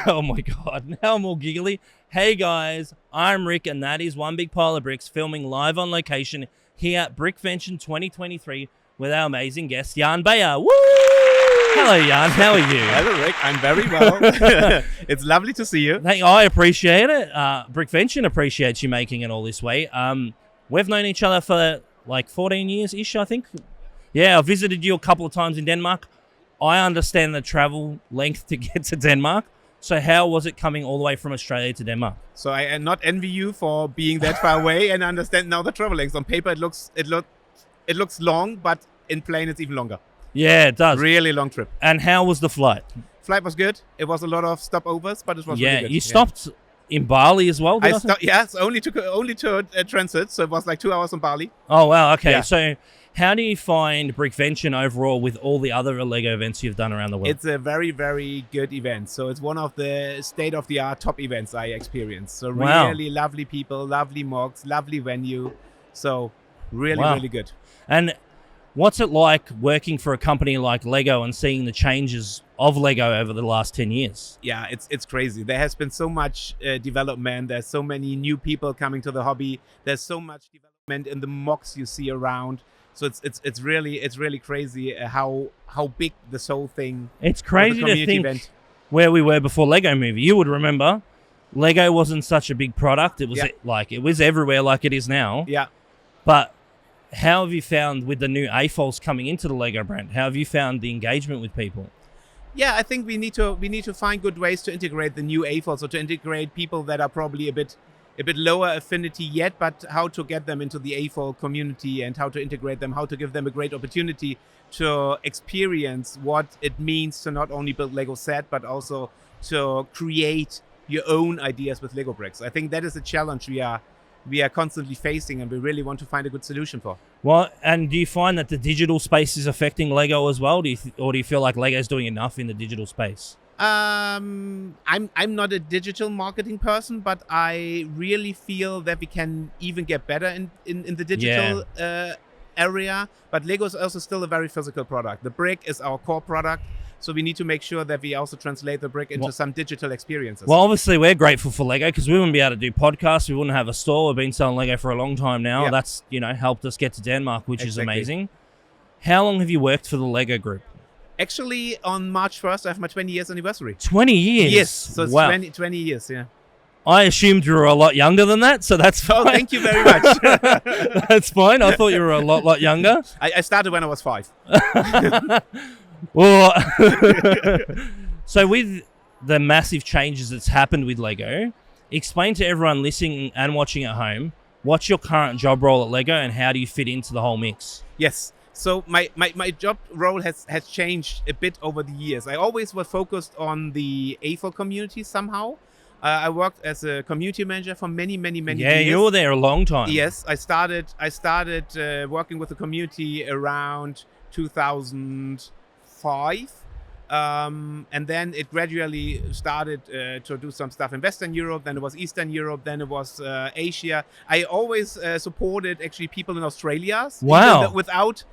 Oh my God, now I'm all giggly. Hey guys, I'm Rick and that is One Big Pile of Bricks filming live on location here at Brickvention 2023 with our amazing guest, Jan Beyer. Woo! Hello Jan, how are you? Hello Rick, I'm very well. It's lovely to see you. I appreciate it. Brickvention appreciates you making it all this way. We've known each other for like 14 years-ish, I think. Yeah, I visited you a couple of times in Denmark. I understand the travel length to get to Denmark. So how was it coming all the way from Australia to Denmark? So I not envy you for being that far away and understand now the travel lengths. On paper it looks long, but in plane it's even longer. Yeah, it does. Really long trip. And how was the flight? Flight was good. It was a lot of stopovers, but it was really good. You stopped in Bali as well? Yes, only to transit, so it was like 2 hours on Bali. Oh wow, okay. Yeah. So how do you find Brickvention overall with all the other Lego events you've done around the world? It's a very, very good event. So it's one of the state-of-the-art top events I experienced. So really lovely people, lovely mocks, lovely venue. So really good. And what's it like working for a company like Lego and seeing the changes of Lego over the last 10 years? Yeah, it's crazy. There has been so much development. There's so many new people coming to the hobby. There's so much development in the mocks you see around. So it's really crazy how big this whole thing. It's crazy to think where we were before Lego Movie. You would remember Lego wasn't such a big product. It was it was everywhere like it is now. Yeah. But how have you found with the new AFOLs coming into the Lego brand? How have you found the engagement with people? Yeah, I think we need to find good ways to integrate the new AFOLs, or to integrate people that are probably a bit lower affinity yet, but how to get them into the AFOL community and how to integrate them, how to give them a great opportunity to experience what it means to not only build Lego set, but also to create your own ideas with Lego bricks. I think that is a challenge we are constantly facing, and we really want to find a good solution for. Well, and do you find that the digital space is affecting Lego as well? Or do you feel like Lego's doing enough in the digital space? I'm not a digital marketing person, but I really feel that we can even get better in the digital area. But Lego is also still a very physical product. The brick is our core product, so we need to make sure that we also translate the brick into some digital experiences. Well, obviously we're grateful for Lego because we wouldn't be able to do podcasts. We wouldn't have a store. We've been selling Lego for a long time now. Yeah. That's helped us get to Denmark, which is amazing. How long have you worked for the Lego group? Actually, on March 1st, I have my 20 years anniversary. 20 years? Yes, so it's 20 years, yeah. I assumed you were a lot younger than that, so that's fine. Oh, thank you very much. That's fine. I thought you were a lot younger. I started when I was 5. Well, so with the massive changes that's happened with Lego, explain to everyone listening and watching at home, what's your current job role at Lego and how do you fit into the whole mix? Yes. So my job role has changed a bit over the years. I always was focused on the AFOL community somehow. I worked as a community manager for many years. Yeah, you were there a long time. Yes, I started working with the community around 2005. And then it gradually started to do some stuff in Western Europe. Then it was Eastern Europe. Then it was Asia. I always supported actually people in Australia. Wow. Without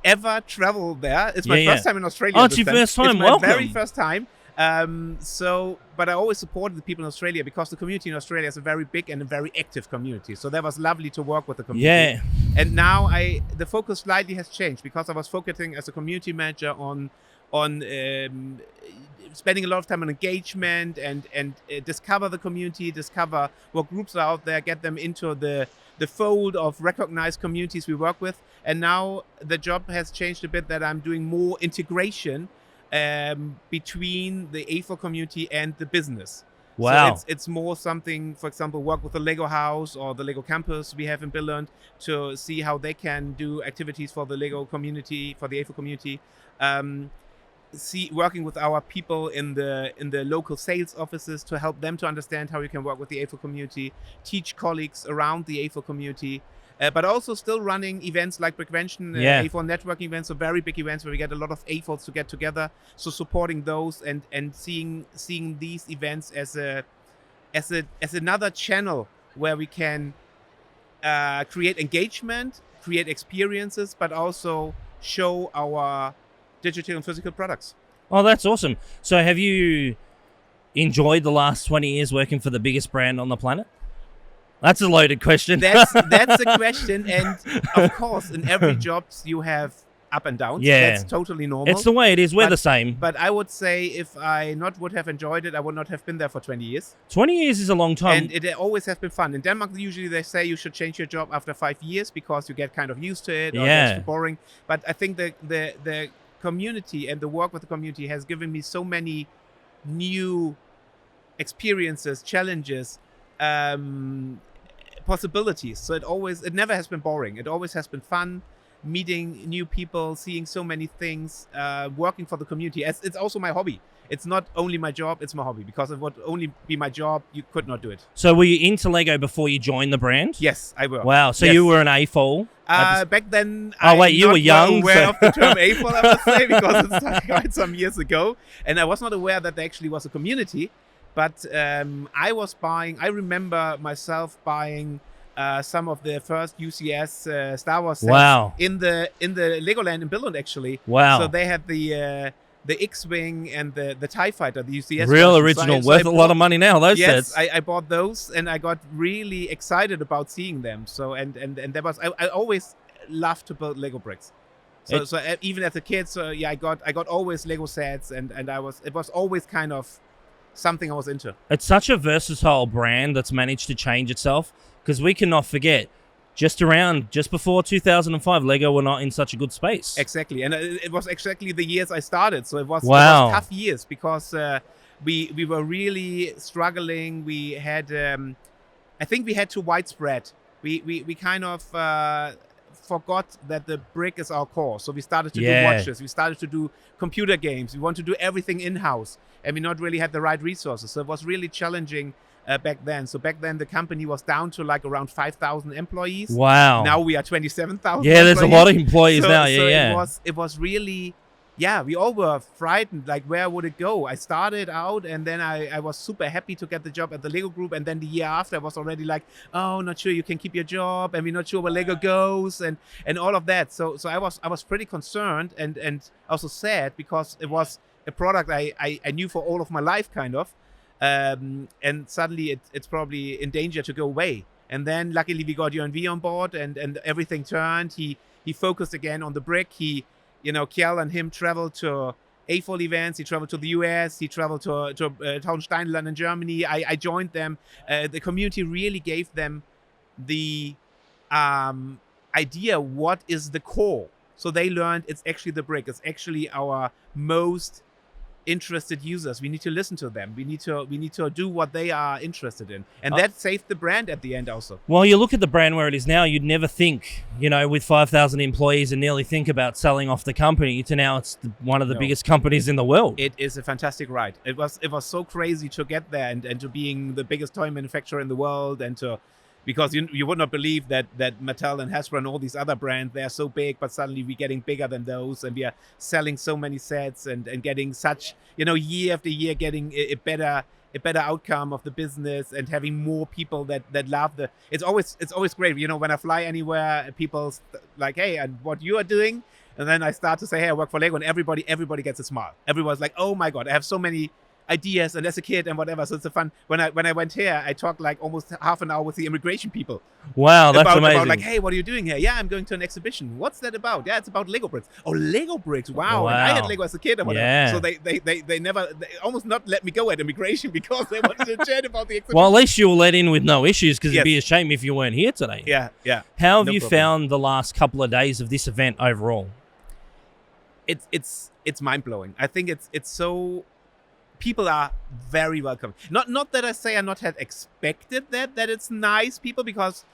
ever travel there. It's my first time in Australia. Oh, it's your first time. It's my Welcome. very first time. But I always supported the people in Australia because the community in Australia is a very big and a very active community. So that was lovely to work with the community. Yeah. And now the focus slightly has changed because I was focusing as a community manager on spending a lot of time on engagement and discover the community, discover what groups are out there, get them into the fold of recognized communities we work with. And now the job has changed a bit that I'm doing more integration between the AFOL community and the business. Wow. So it's more something, for example, work with the Lego house or the Lego campus we have in Billund to see how they can do activities for the Lego community, for the AFOL community. Working with our people in the local sales offices to help them to understand how we can work with the AFOL community, teach colleagues around the AFOL community, but also still running events like Brickvention, AFOL networking events, so very big events where we get a lot of AFOLs to get together. So supporting those and seeing these events as another channel where we can create engagement, create experiences, but also show our digital and physical products. Oh, that's awesome. So have you enjoyed the last 20 years working for the biggest brand on the planet? That's a loaded question. That's a question, and of course, in every job you have up and downs. Yeah. That's totally normal. It's the way it is. We're the same. But I would say if I not would have enjoyed it, I would not have been there for 20 years. 20 years is a long time. And it always has been fun. In Denmark, usually they say you should change your job after 5 years because you get kind of used to it or Yeah. it's too boring. But I think the community and the work with the community has given me so many new experiences, challenges, possibilities. So it never has been boring. It always has been fun, meeting new people, seeing so many things, working for the community. It's also my hobby. It's not only my job, it's my hobby. Because if it would only be my job, you could not do it. So were you into Lego before you joined the brand? Yes, I were. Wow. So Yes. you were an AFOL? Back then, You were young. Aware So of the term AFOL, I must say, because it's quite some years ago, and I was not aware that there actually was a community. But I remember myself buying some of the first UCS Star Wars sets Wow. in the Legoland in Billund, actually. Wow. So they had the X-Wing and the TIE Fighter, the UCS Real version. original. So Worth I a lot of money now, those Yes, sets. I bought those, and I got really excited about seeing them. So and there was I always loved to build Lego bricks. So even as a kid, I got always Lego sets, and it was always kind of something I was into. It's such a versatile brand that's managed to change itself, because we cannot forget, just before 2005, Lego were not in such a good space. Exactly, and it was exactly the years I started. So it was tough years because we were really struggling. We had, I think we had too widespread. We kind of forgot that the brick is our core. So we started to do watches. We started to do computer games. We want to do everything in-house, and we not really had the right resources. So it was really challenging back then. So back then the company was down to like around 5,000 employees. Wow. Now we are 27,000. Yeah, there's a lot of employees now. Yeah. It was really, we all were frightened. Like, where would it go? I started out, and then I was super happy to get the job at the Lego Group. And then the year after, I was already like, oh, not sure you can keep your job, and we're not sure where Lego goes, and all of that. So I was pretty concerned and also sad, because it was a product I knew for all of my life, kind of. And suddenly it's probably in danger to go away. And then luckily we got Jan Beyer on board, and everything turned. He focused again on the brick. Kjell and him traveled to AFOL events. He traveled to the US. He traveled to Taunsteinland in Germany. I joined them. The community really gave them the idea what is the core. So they learned it's actually the brick. It's actually our most interested users. We need to listen to them. We need to do what they are interested in, and that saved the brand at the end also. Well, you look at the brand where it is now, you'd never think, with 5,000 employees, and nearly think about selling off the company to now it's one of the biggest companies in the world. It is a fantastic ride. It was so crazy to get there, and to being the biggest toy manufacturer in the world, and to, because you would not believe that Mattel and Hasbro and all these other brands, they're so big, but suddenly we're getting bigger than those, and we are selling so many sets and getting such, year after year, getting a better outcome of the business, and having more people that love it's always great. When I fly anywhere, people's like, hey, and what you are doing? And then I start to say, hey, I work for Lego, and everybody gets a smile. Everyone's like, oh my God, I have so many ideas, and as a kid and whatever. So it's a fun. When I went here, I talked like almost half an hour with the immigration people. Wow, that's amazing. About like, hey, what are you doing here? Yeah, I'm going to an exhibition. What's that about? Yeah, it's about Lego bricks. Oh, Lego bricks. Wow. And I had Lego as a kid and whatever. Yeah. So they never, almost not let me go at immigration because they wanted to chat about the exhibition. Well, at least you were let in with no issues, because it'd be a shame if you weren't here today. Yeah. How have you found the last couple of days of this event overall? It's mind blowing. I think it's so. People are very welcome. Not that I say I not had expected that it's nice people, because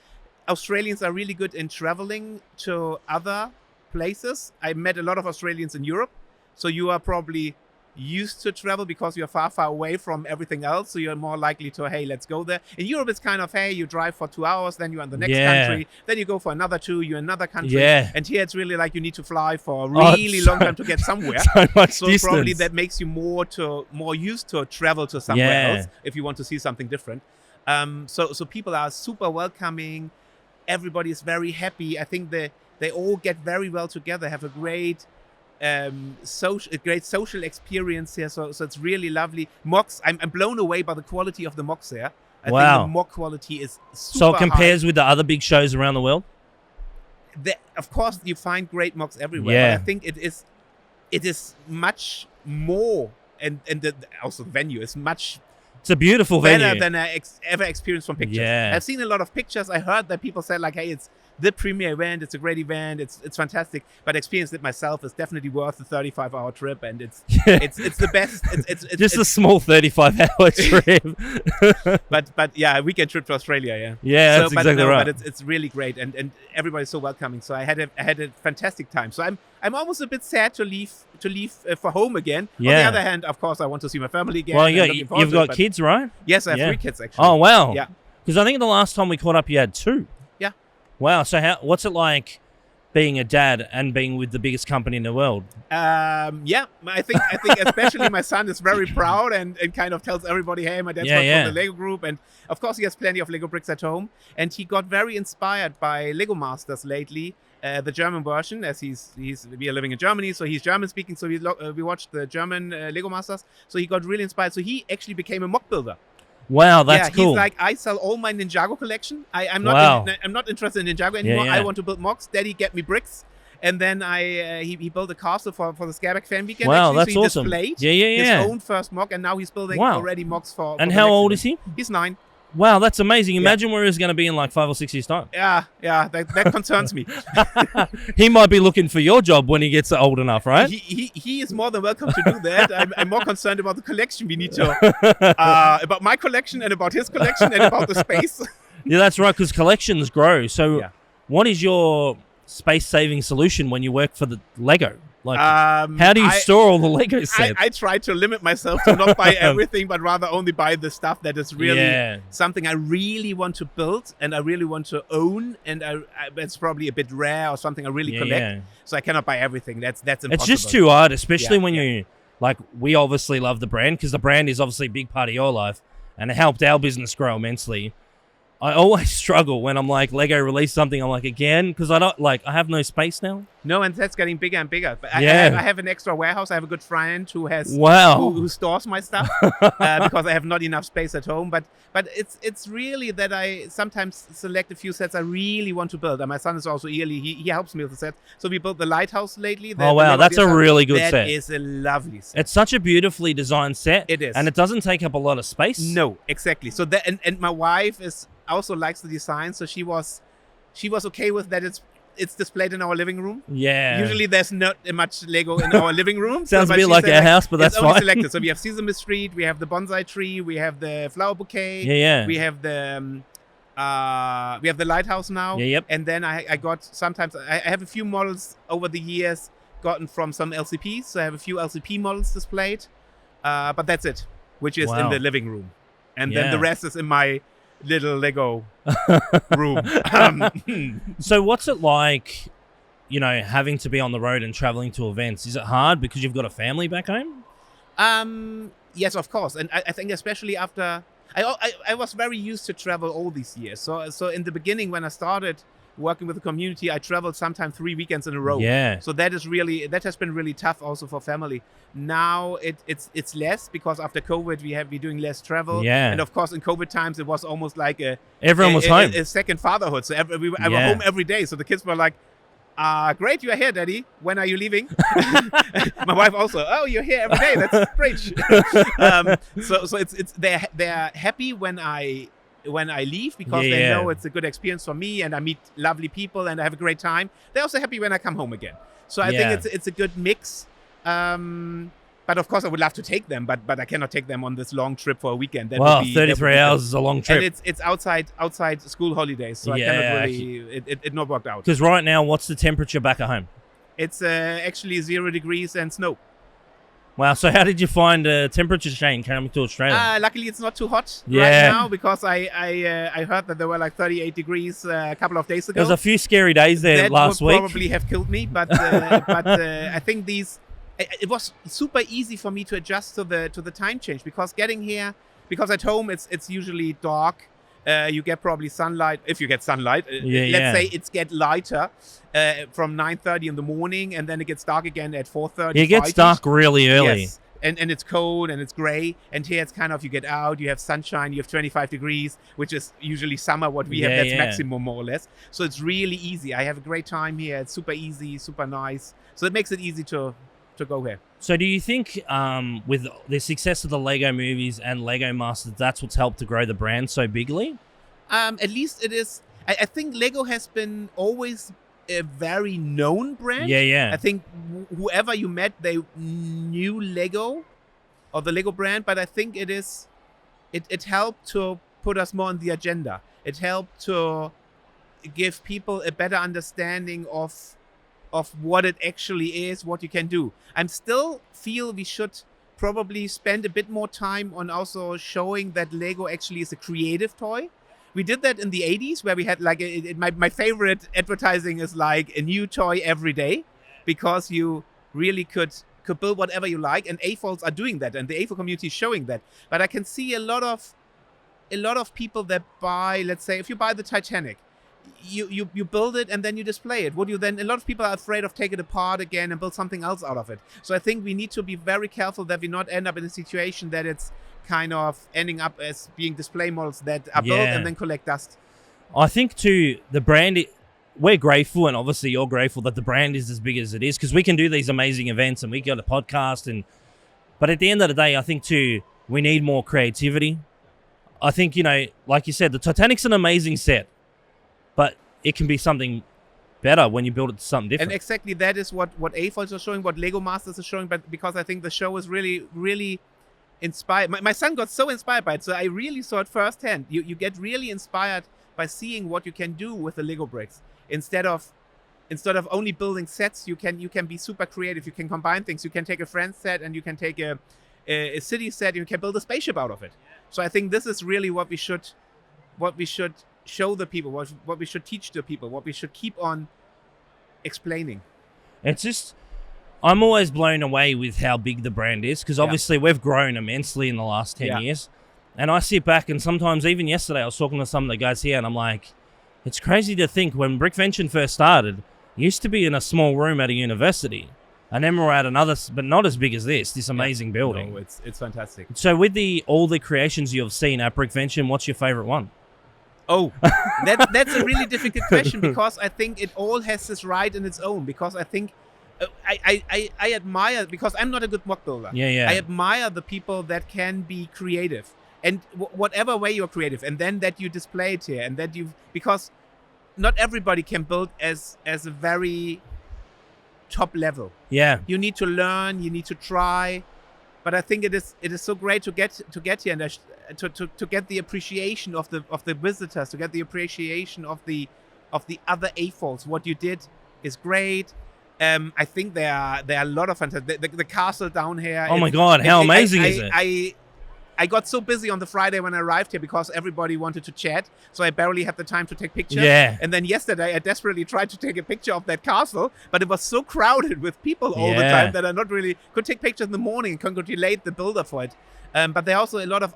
Australians are really good in traveling to other places. I met a lot of Australians in Europe, so you are probably used to travel because you're far away from everything else, so you're more likely to, hey, let's go there. In Europe, it's kind of, hey, you drive for 2 hours, then you're in the next country, then you go for another 2, you're in another country, and here it's really like you need to fly for a really long time to get somewhere. So much distance. Probably that makes you more used to travel to somewhere else if you want to see something different. So people are super welcoming. Everybody is very happy. I think they all get very well together, have a great a great social experience here. So it's really lovely. Mocks, I'm blown away by the quality of the mocks there. I think the mock quality is super So it compares high. with the other big shows around the world? Of course, you find great mocks everywhere. Yeah. But I think it is much more, and also the venue is much It's a beautiful better venue. than I ever experienced from pictures. Yeah. I've seen a lot of pictures. I heard that people said like, hey, it's the premier event. It's a great event. It's fantastic. But experienced it myself. It's definitely worth the 35-hour trip, and it's the best. It's Just a small 35-hour trip. but yeah, a weekend trip to Australia. Yeah. Yeah, that's exactly right. But it's really great, and everybody's so welcoming. So I had a fantastic time. So I'm almost a bit sad to leave for home again. Yeah. On the other hand, of course, I want to see my family again. Well, and yeah, looking forward you've to it, got but- kids, right? Yes, I have Yeah. 3 kids actually. Oh, wow. Yeah. Because I think the last time we caught up, you had 2. Yeah. Wow. So what's it like being a dad and being with the biggest company in the world? Yeah, I think especially my son is very proud and kind of tells everybody, hey, my dad's Yeah, from yeah. the Lego group. And of course, he has plenty of Lego bricks at home. And he got very inspired by Lego Masters lately, the German version, as we are living in Germany, so he's German speaking. So we watched the German Lego Masters. So he got really inspired. So he actually became a mock builder. Wow, that's cool. He's like, I sell all my Ninjago collection. I'm not Wow. I'm not interested in Ninjago anymore. Yeah. I want to build mocks. Daddy, get me bricks. And then he built a castle for the Scareback fan weekend. Wow, actually. that's So he awesome. displayed Yeah. his own first mock, and now he's building Wow. already mocks for. And the how next old event. is he? He's 9. Wow, that's amazing. Imagine where he's going to be in like 5 or 6 years' time. Yeah, that concerns me. He might be looking for your job when he gets old enough, right? He is more than welcome to do that. I'm more concerned about the collection we need to, about my collection and about his collection and about the space. Yeah, that's right, because collections grow. So Yeah. what is your space-saving solution when you work for the Lego? Like, Um, how do you I- store all the Lego sets? I try to limit myself to not buy everything, but rather only buy the stuff that is really Yeah. something I really want to build and I really want to own, and it's probably a bit rare or something I really Yeah, collect. yeah. So I cannot buy everything. That's impossible. It's just too hard, especially Yeah, when yeah. you, like, we obviously love the brand because the brand is obviously a big part of your life and it helped our business grow immensely. I always struggle when I'm like, Lego release something, I'm like, again, because I have no space now. No, and that's getting bigger and bigger. But Yeah. I have an extra warehouse. I have a good friend who has Wow. who stores my stuff because I have not enough space at home. But it's really that I sometimes select a few sets I really want to build. And my son is also early. He helps me with the set. So we built the lighthouse lately. Oh, wow, that's a really good set. That is a lovely set. It's such a beautifully designed set. It is. And it doesn't take up a lot of space. No, exactly. So that and my wife also likes the design, so she was okay with that. It's displayed in our living room. Yeah. Usually there's not much Lego in our living room. Sounds a but bit she like said, our house, but that's it's only fine. selected. So we have Sesame Street, we have the bonsai tree, we have the flower bouquet. Yeah. We have the lighthouse now. Yeah, yep. And then I got sometimes I have a few models over the years gotten from some LCPs. So I have a few LCP models displayed, but that's it, which is in Wow. the living room, and Yeah. then the rest is in my little Lego room. So what's it like, having to be on the road and traveling to events? Is it hard because you've got a family back home? Yes, of course, and I think especially after I was very used to travel all these years. So in the beginning when I started working with the community, I traveled sometimes 3 weekends in a row. Yeah. So that has been really tough also for family. Now it's less because after COVID we're doing less travel. Yeah. And of course in COVID times it was almost like Everyone was home. a second fatherhood. So I were Yeah. home every day. So the kids were like, great, you are here, Daddy. When are you leaving? My wife also. Oh, you're here every day. That's great. So it's they're happy when I leave because they Yeah. know it's a good experience for me and I meet lovely people and I have a great time. They're also happy when I come home again. So I Yeah. think it's a good mix. But of course I would love to take them, but I cannot take them on this long trip for a weekend. That Wow, would be, 33 hours is a long And trip. it's outside school holidays, so Yeah, I cannot really it not worked out. Because right now, what's the temperature back at home? It's actually 0 degrees and snow. Wow, so how did you find a temperature change coming to Australia? Luckily, it's not too hot Yeah. right now because I heard that there were like 38 degrees a couple of days ago. There was a few scary days there That last would week. probably have killed me, but I think it was super easy for me to adjust to the time change because getting here, because at home it's usually dark. You get probably sunlight, if you get sunlight. Yeah, Let's say it's get lighter from 9:30 in the morning, and then it gets dark again at 4:30. It gets dark really early. Yes. And it's cold and it's gray. And here it's kind of, you get out, you have sunshine, you have 25 degrees, which is usually summer, what we have, that's maximum more or less. So it's really easy. I have a great time here. It's super easy, super nice. So it makes it easy to go here. So do you think with the success of the Lego movies and Lego Masters, that's what's helped to grow the brand so bigly? At least it is. I think Lego has been always a very known brand. Yeah. I think whoever you met, they knew Lego or the Lego brand, but I think it helped to put us more on the agenda. It helped to give people a better understanding of what it actually is, what you can do. I still feel we should probably spend a bit more time on also showing that Lego actually is a creative toy. We did that in the 80s, where we had like my favorite advertising is like a new toy every day, because you really could build whatever you like, and AFOLs are doing that, and the AFOL community is showing that. But I can see a lot of people that buy, let's say, if you buy the Titanic, you build it and then you display it. Would you then? A lot of people are afraid of taking it apart again and build something else out of it. So I think we need to be very careful that we not end up in a situation that it's kind of ending up as being display models that are built and then collect dust. I think too, the brand, we're grateful, and obviously you're grateful that the brand is as big as it is, because we can do these amazing events and we got a podcast, but at the end of the day, I think too, we need more creativity. I think, like you said, the Titanic's an amazing set, but it can be something better when you build it to something different. And exactly that is what AFOLs are showing, what Lego Masters is showing, but because I think the show is really, really inspired. My son got so inspired by it, so I really saw it firsthand. You get really inspired by seeing what you can do with the Lego bricks. Instead of only building sets, you can be super creative. You can combine things. You can take a friend set and you can take a city set, and you can build a spaceship out of it. So I think this is really what we should show the people, what we should teach the people, what we should keep on explaining. It's just, I'm always blown away with how big the brand is, because obviously we've grown immensely in the last 10 years. And I sit back, and sometimes, even yesterday, I was talking to some of the guys here, and I'm like, it's crazy to think when Brickvention first started, it used to be in a small room at a university. And then we're at another, but not as big as this amazing building. No, it's fantastic. So with all the creations you've seen at Brickvention, what's your favorite one? Oh, that's a really difficult question, because I think it all has this right in its own. Because I think I admire, because I'm not a good mock builder. Yeah. I admire the people that can be creative, and whatever way you're creative, and then that you display it here, and that because not everybody can build as a very top level. Yeah. You need to learn, you need to try, but I think it is so great to get here and to get the appreciation of the visitors, to get the appreciation of the other AFOLs. What you did is great. I think there are a lot of fantastic. The castle down here. Oh my God! How amazing is it? I got so busy on the Friday when I arrived here, because everybody wanted to chat, so I barely had the time to take pictures. Yeah. And then yesterday, I desperately tried to take a picture of that castle, but it was so crowded with people all the time that I not really could take pictures in the morning and congratulate the builder for it. But there are also a lot of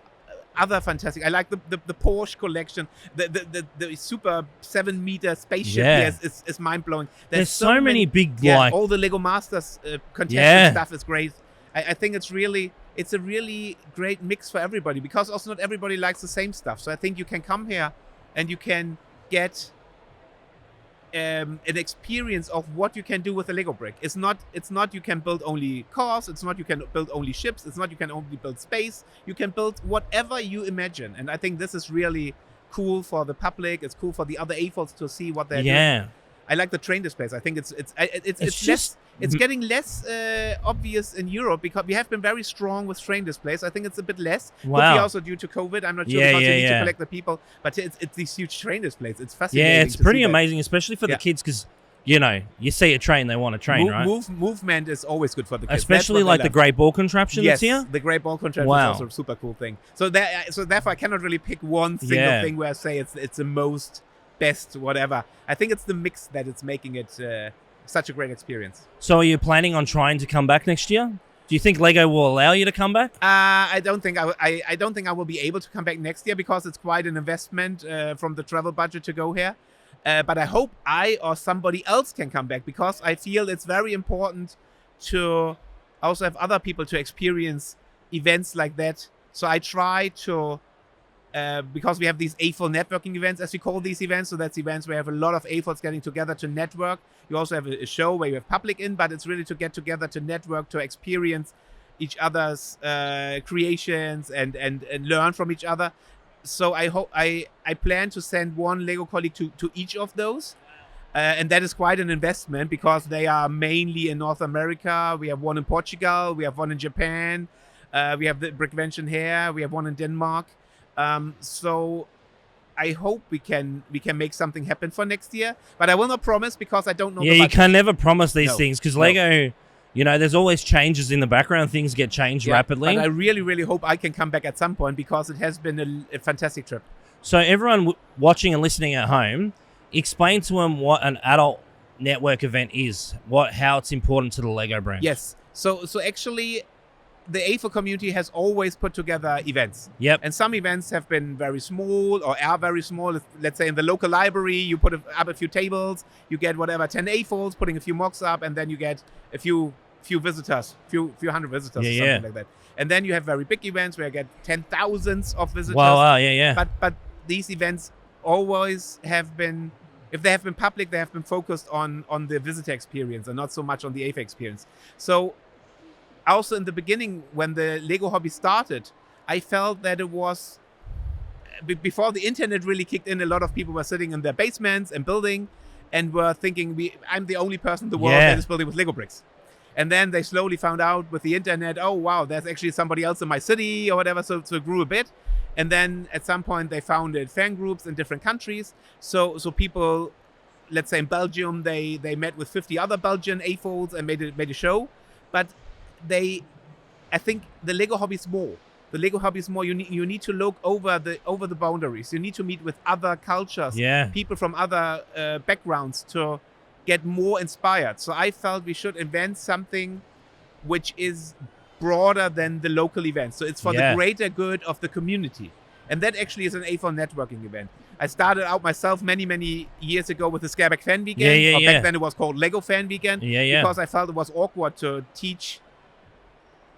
other fantastic. I like the Porsche collection. The super 7-meter spaceship here is mind blowing. There's so many big all the Lego Masters contested stuff is great. I think it's a really great mix for everybody, because also not everybody likes the same stuff. So I think you can come here and you can get an experience of what you can do with a Lego brick. It's not you can build only cars. It's not you can build only ships. It's not you can only build space. You can build whatever you imagine. And I think this is really cool for the public. It's cool for the other AFOLs to see what they're doing. I like the train displays. I think it's getting less obvious in Europe, because we have been very strong with train displays. I think it's a bit less. Wow. Could be also due to COVID. I'm not sure, because you need to collect the people. But it's these huge train displays. It's fascinating. Yeah, it's pretty amazing, especially for the kids, because you see a train, they want a train, right? Movement is always good for the kids. Especially like the Great Ball contraption that's here? The Great Ball contraption is also a super cool thing. So therefore, I cannot really pick one single thing where I say it's the most best, whatever. I think it's the mix that it's making it such a great experience. So are you planning on trying to come back next year? Do you think Lego will allow you to come back? I don't think I don't think I will be able to come back next year because it's quite an investment from the travel budget to go here. But I hope I or somebody else can come back because I feel it's very important to also have other people to experience events like that. So I try to, because we have these AFOL networking events, as we call these events. So that's events where you have a lot of AFOLs getting together to network. You also have a show where you have public in, but it's really to get together to network, to experience each other's creations and learn from each other. So I hope I plan to send one Lego colleague to each of those. And that is quite an investment because they are mainly in North America. We have one in Portugal. We have one in Japan. We have the Brickvention here. We have one in Denmark. So I hope we can make something happen for next year. But I will not promise because I don't know. Yeah, you can never promise these things because Lego, you know, there's always changes in the background. Things get changed rapidly. But I really, really hope I can come back at some point because it has been a fantastic trip. So everyone watching and listening at home, explain to them what an adult network event is, how it's important to the Lego brand. Yes. So actually, the AFOL community has always put together events. Yep. And some events have been very small or are very small. Let's say in the local library, you put up a few tables, you get 10 AFOLs, putting a few mocks up, and then you get a few visitors, few hundred visitors, or something like that. And then you have very big events where you get 10,000s of visitors. Wow, yeah. But these events always have been, if they have been public, they have been focused on the visitor experience and not so much on the AFA experience. So also in the beginning, when the Lego hobby started, I felt that it was, before the internet really kicked in, a lot of people were sitting in their basements and building and were thinking, I'm the only person in the world that is building with Lego bricks. And then they slowly found out with the internet, oh, wow, there's actually somebody else in my city or whatever. So it grew a bit. And then at some point they founded fan groups in different countries. So people, let's say in Belgium, they met with 50 other Belgian AFOLs and made a show. But I think the Lego hobby is more. The Lego hobby is more. You need to look over the boundaries. You need to meet with other cultures, people from other backgrounds to get more inspired. So I felt we should invent something which is broader than the local event. So it's for the greater good of the community. And that actually is an AFOL networking event. I started out myself many years ago with the Scareback Fan Weekend. Back then it was called Lego Fan Weekend. Because I felt it was awkward to teach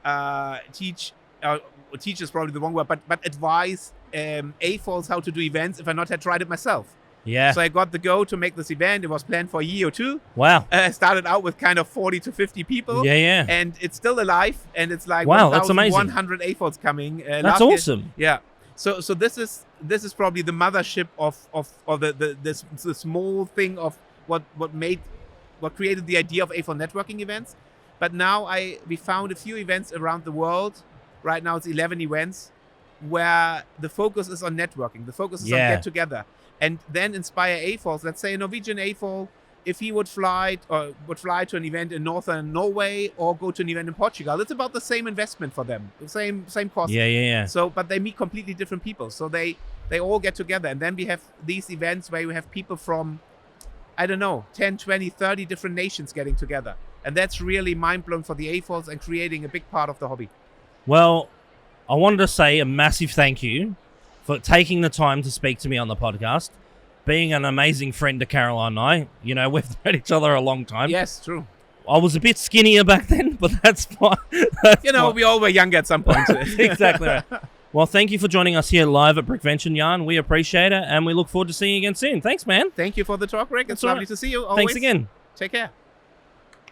is probably the wrong word, but advise AFOLs how to do events if I not had tried it myself. Yeah. So I got the go to make this event. It was planned for a year or two. Wow. I started out with kind of 40 to 50 people. Yeah. And it's still alive. And it's like that's amazing. 100 AFOLs comment. That's awesome. Yeah. So this is probably the mothership of the small thing of what created the idea of AFOL networking events. But now we found a few events around the world. Right now it's 11 events where the focus is on networking. The focus is on get together. And then inspire AFOLs. Let's say a Norwegian AFOL, if he would fly to an event in northern Norway or go to an event in Portugal, it's about the same investment for them, the same cost. Yeah. So, but they meet completely different people. So they all get together. And then we have these events where you have people from, I don't know, 10, 20, 30 different nations getting together. And that's really mind-blowing for the AFOLs and creating a big part of the hobby. Well, I wanted to say a massive thank you for taking the time to speak to me on the podcast, being an amazing friend to Caroline and I. You know, we've known each other a long time. Yes, true. I was a bit skinnier back then, but that's fine. We all were younger at some point. Exactly right. Well, thank you for joining us here live at Brickvention, Jan. We appreciate it, and we look forward to seeing you again soon. Thanks, man. Thank you for the talk, Rick. It's lovely to see you always. Thanks again. Take care.